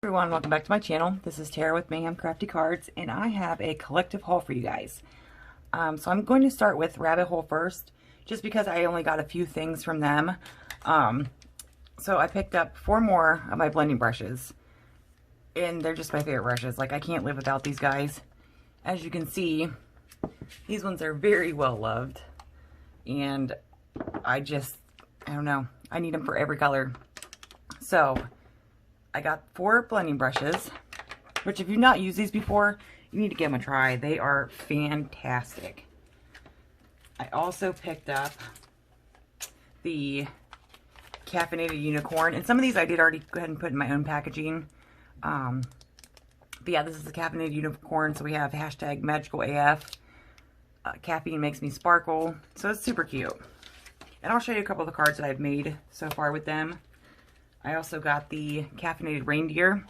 Everyone, welcome back to my channel. This is Tara with Mayhem Crafty Cards, and I have a collective haul for you guys. So I'm going to start with Rabbit Hole first, just because I only got a few things from them. So I picked up 4 more of my blending brushes, and they're just my favorite brushes. Like, I can't live without these guys. As you can see, these ones are very well loved, and I don't know, I need them for every color. So I got 4 blending brushes, which if you've not used these before, you need to give them a try. They are fantastic. I also picked up the Caffeinated Unicorn, and some of these I did already go ahead and put in my own packaging. But yeah, this is the Caffeinated Unicorn, so we have hashtag magical AF. Caffeine makes me sparkle, so it's super cute. And I'll show you a couple of the cards that I've made so far with them. I also got the Caffeinated Reindeer.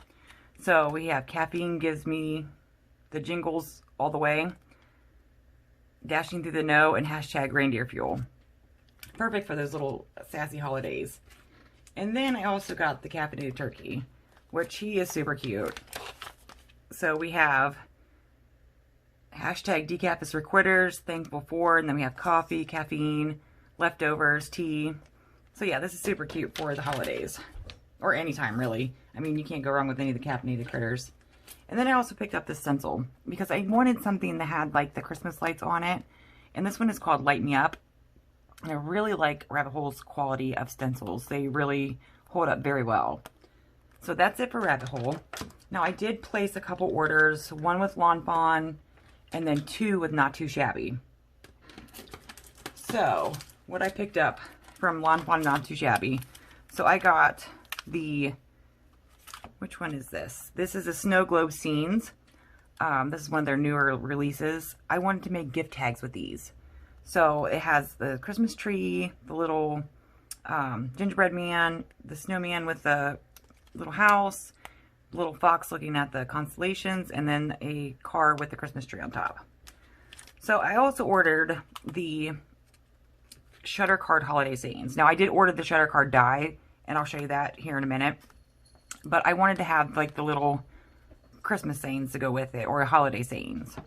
So we have caffeine gives me the jingles all the way, dashing through the know, and hashtag reindeer fuel. Perfect for those little sassy holidays. And then I also got the Caffeinated Turkey, which he is super cute. So we have hashtag decaf is for quitters, thankful for, and then we have coffee, caffeine, leftovers, tea. So yeah, this is super cute for the holidays. Or anytime, really. I mean, you can't go wrong with any of the caffeinated critters. And then I also picked up this stencil because I wanted something that had like the Christmas lights on it. And this one is called Light Me Up. And I really like Rabbit Hole's quality of stencils. They really hold up very well. So that's it for Rabbit Hole. Now I did place a couple orders, one with Fawn and then 2 with Not2Shabby. So what I picked up from Fawn and Not2Shabby. So I got which one is this? This is a Snow Globe Scenes. This is one of their newer releases. I wanted to make gift tags with these. So it has the Christmas tree, the little gingerbread man, the snowman with the little house, little fox looking at the constellations, and then a car with the Christmas tree on top. So I also ordered the Shutter Card Holiday Sayings. Now I did order the Shutter Card die, and I'll show you that here in a minute. But I wanted to have like the little Christmas sayings to go with it, or holiday sayings.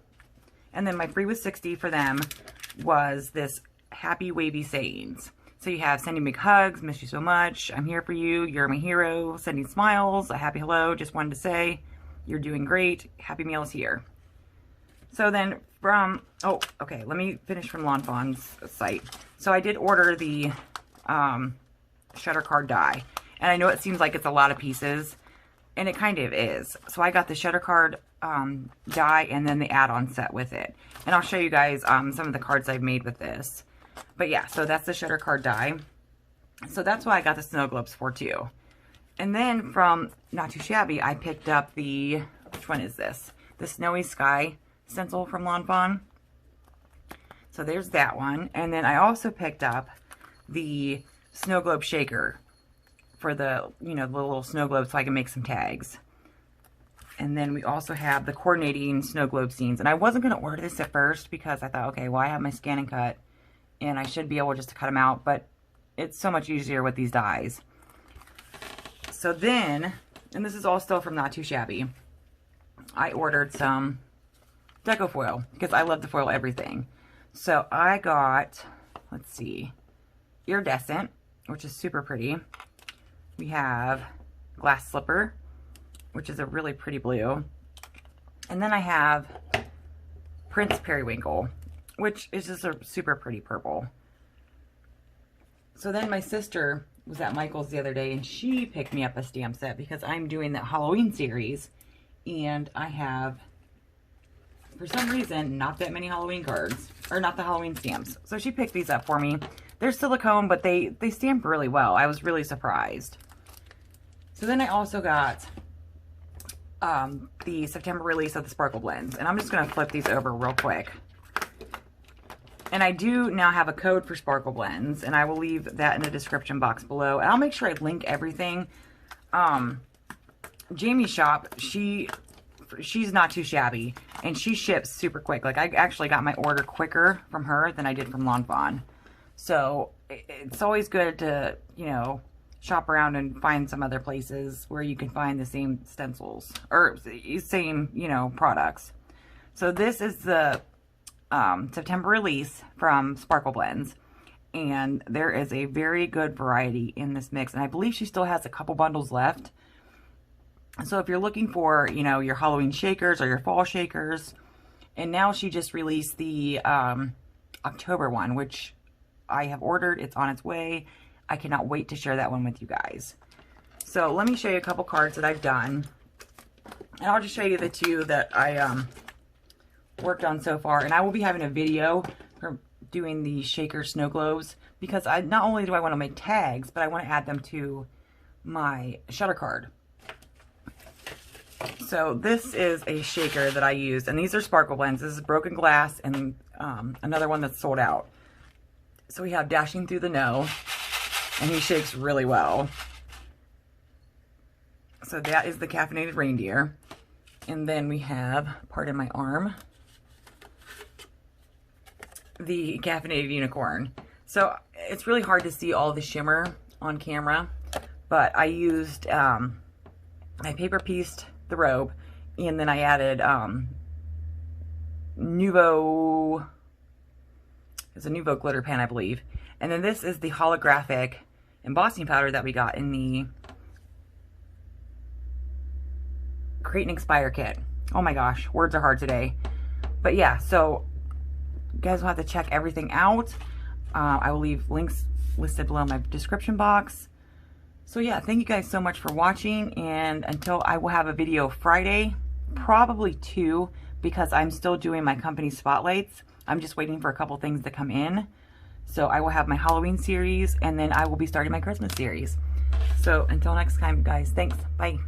And then my free with 60 for them was this Happy Wavy Sayings. So you have sending big hugs, miss you so much, I'm here for you, you're my hero, sending smiles, a happy hello, just wanted to say, you're doing great, Happy Meal is here. So then from, oh, okay, let me finish from Fawn's site. So I did order the Shutter Card die. And I know it seems like it's a lot of pieces, and it kind of is. So I got the Shutter Card die and then the add-on set with it. And I'll show you guys some of the cards I've made with this. But yeah, so that's the Shutter Card die. So that's why I got the Snow Globes for too. And then from Not2Shabby, I picked up the, which one is this? The Snowy Sky stencil from Fawn. So there's that one. And then I also picked up the Snow Globe Shaker for the, you know, the little snow globe so I can make some tags. And then we also have the Coordinating Snow Globe Scenes. And I wasn't going to order this at first because I thought, okay, well, I have my scan and cut and I should be able just to cut them out, but it's so much easier with these dies. So then, and this is all still from Not2Shabby, I ordered some deco foil because I love to foil everything. So I got, let's see, Iridescent, which is super pretty. We have Glass Slipper, which is a really pretty blue. And then I have Prince Periwinkle, which is just a super pretty purple. So then my sister was at Michael's the other day, and she picked me up a stamp set because I'm doing that Halloween series. And I have, for some reason, not that many Halloween cards, or not the Halloween stamps. So she picked these up for me. They're silicone, but they stamp really well. I was really surprised. So then I also got the September release of the Sparkle Blends. And I'm just going to flip these over real quick. And I do now have a code for Sparkle Blends. And I will leave that in the description box below. And I'll make sure I link everything. Jamie's shop, she's Not2Shabby. And she ships super quick. Like, I actually got my order quicker from her than I did from Fawn. So it's always good to, you know, shop around and find some other places where you can find the same stencils or same, you know, products. So this is the September release from Sparkle Blends, and there is a very good variety in this mix, and I believe she still has a couple bundles left. So if you're looking for, you know, your Halloween shakers or your fall shakers, and now she just released the October one, which I have ordered. It's on its way. I cannot wait to share that one with you guys. So let me show you a couple cards that I've done, and I'll just show you the two that I worked on so far. And I will be having a video for doing the shaker snow globes, because I not only do I want to make tags, but I want to add them to my shutter card. So this is a shaker that I used, and these are Sparkle Blends. This is Broken Glass, and another one that's sold out. So we have Dashing Through the No, and he shakes really well. So that is the Caffeinated Reindeer. And then we have, pardon my arm, the Caffeinated Unicorn. So it's really hard to see all the shimmer on camera, but I used, I paper pieced the robe, and then I added Nuvo, it's a Nuvo glitter pen, I believe. And then this is the holographic embossing powder that we got in the Create and Inspire kit. Oh my gosh, words are hard today. But yeah, so you guys will have to check everything out. I will leave links listed below in my description box. So yeah, thank you guys so much for watching, and until I will have a video Friday, probably 2, because I'm still doing my company spotlights. I'm just waiting for a couple things to come in. So I will have my Halloween series, and then I will be starting my Christmas series. So until next time, guys, thanks. Bye.